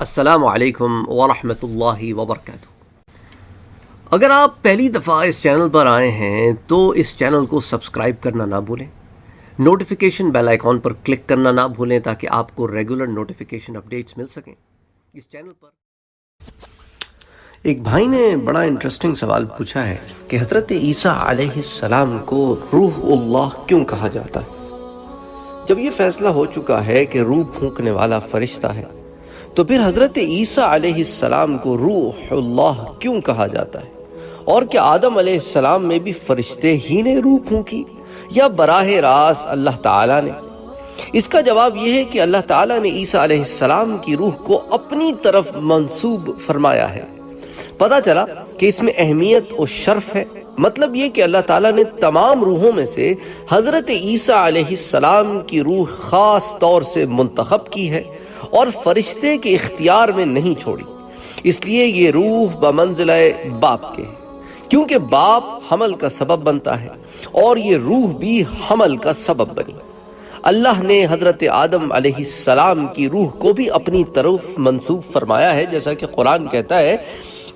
السلام علیکم ورحمۃ اللہ وبرکاتہ۔ اگر آپ پہلی دفعہ اس چینل پر آئے ہیں تو اس چینل کو سبسکرائب کرنا نہ بھولیں، نوٹیفیکیشن بیل آئیکن پر کلک کرنا نہ بھولیں تاکہ آپ کو ریگولر نوٹیفیکیشن اپڈیٹس مل سکیں۔ اس چینل پر ایک بھائی نے بڑا انٹرسٹنگ سوال پوچھا ہے کہ حضرت عیسیٰ علیہ السلام کو روح اللہ کیوں کہا جاتا ہے؟ جب یہ فیصلہ ہو چکا ہے کہ روح پھونکنے والا فرشتہ ہے تو پھر حضرت عیسیٰ علیہ السلام کو روح اللہ کیوں کہا جاتا ہے؟ اور کیا آدم علیہ السلام میں بھی فرشتے ہی نے روح پھونکی یا براہ راست اللہ تعالیٰ نے؟ اس کا جواب یہ ہے کہ اللہ تعالیٰ نے عیسیٰ علیہ السلام کی روح کو اپنی طرف منسوب فرمایا ہے۔ پتہ چلا کہ اس میں اہمیت اور شرف ہے۔ مطلب یہ کہ اللہ تعالیٰ نے تمام روحوں میں سے حضرت عیسیٰ علیہ السلام کی روح خاص طور سے منتخب کی ہے اور فرشتے کے اختیار میں نہیں چھوڑی۔ اس لیے یہ روح بمنزلہ باپ کے، کیونکہ باپ حمل کا سبب بنتا ہے اور یہ روح بھی حمل کا سبب بنی۔ اللہ نے حضرت آدم علیہ السلام کی روح کو بھی اپنی طرف منسوب فرمایا ہے، جیسا کہ قرآن کہتا ہے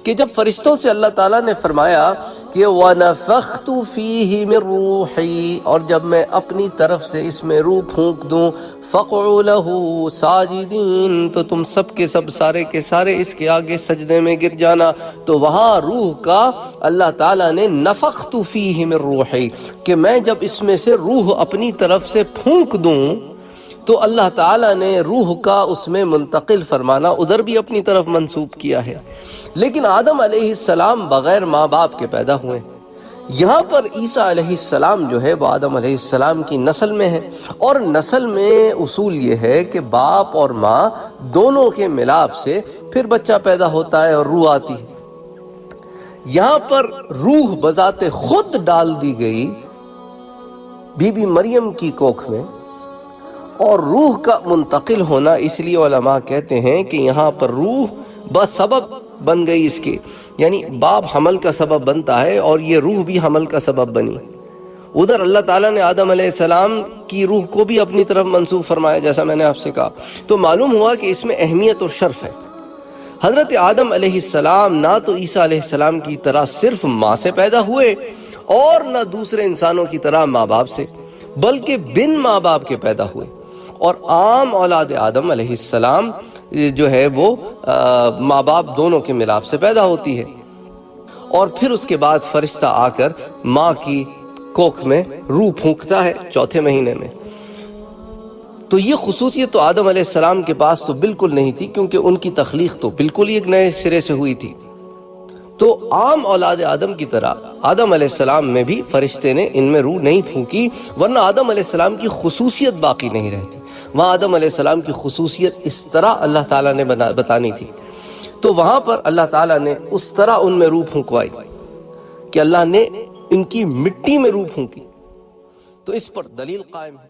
کہ جب فرشتوں سے اللہ تعالیٰ نے فرمایا کہ وَنَفَخْتُ فِيهِ مِن رُوحِي، اور جب میں اپنی طرف سے اس میں روح پھونک دوں فَقْعُوا لَهُ سَاجِدِينَ، تو تم سب کے سب سارے کے سارے اس کے آگے سجدے میں گر جانا۔ تو وہاں روح کا اللہ تعالیٰ نے نفخت فیہ من روحی، کہ میں جب اس میں سے روح اپنی طرف سے پھونک دوں تو اللہ تعالیٰ نے روح کا اس میں منتقل فرمانا ادھر بھی اپنی طرف منسوب کیا ہے۔ لیکن آدم علیہ السلام بغیر ماں باپ کے پیدا ہوئے، یہاں پر عیسیٰ علیہ السلام جو ہے وہ آدم علیہ السلام کی نسل میں ہے، اور نسل میں اصول یہ ہے کہ باپ اور ماں دونوں کے ملاپ سے پھر بچہ پیدا ہوتا ہے اور روح آتی ہے۔ یہاں پر روح بذات خود ڈال دی گئی بی بی مریم کی کوکھ میں، اور روح کا منتقل ہونا اس لیے علماء کہتے ہیں کہ یہاں پر روح بسبب بن گئی اس کے، یعنی باپ حمل کا سبب بنتا ہے اور یہ روح بھی حمل کا سبب بنی۔ ادھر اللہ تعالیٰ نے آدم علیہ السلام کی روح کو بھی اپنی طرف منسوب فرمایا، جیسا میں نے آپ سے کہا۔ تو معلوم ہوا کہ اس میں اہمیت اور شرف ہے۔ حضرت آدم علیہ السلام نہ تو عیسیٰ علیہ السلام کی طرح صرف ماں سے پیدا ہوئے اور نہ دوسرے انسانوں کی طرح ماں باپ سے، بلکہ بن ماں باپ کے پیدا ہوئے۔ اور عام اولاد آدم علیہ السلام جو ہے وہ ماں باپ دونوں کے ملاپ سے پیدا ہوتی ہے، اور پھر اس کے بعد فرشتہ آ کر ماں کی کوکھ میں روح پھونکتا ہے چوتھے مہینے میں۔ تو یہ خصوصیت تو آدم علیہ السلام کے پاس تو بالکل نہیں تھی، کیونکہ ان کی تخلیق تو بالکل ہی ایک نئے سرے سے ہوئی تھی۔ تو عام اولاد آدم کی طرح آدم علیہ السلام میں بھی فرشتے نے ان میں روح نہیں پھونکی، ورنہ آدم علیہ السلام کی خصوصیت باقی نہیں رہتی۔ وہاں آدم علیہ السلام کی خصوصیت اس طرح اللہ تعالیٰ نے بتانی تھی، تو وہاں پر اللہ تعالیٰ نے اس طرح ان میں روح پھونکوائی کہ اللہ نے ان کی مٹی میں روح پھونکی۔ تو اس پر دلیل قائم ہے۔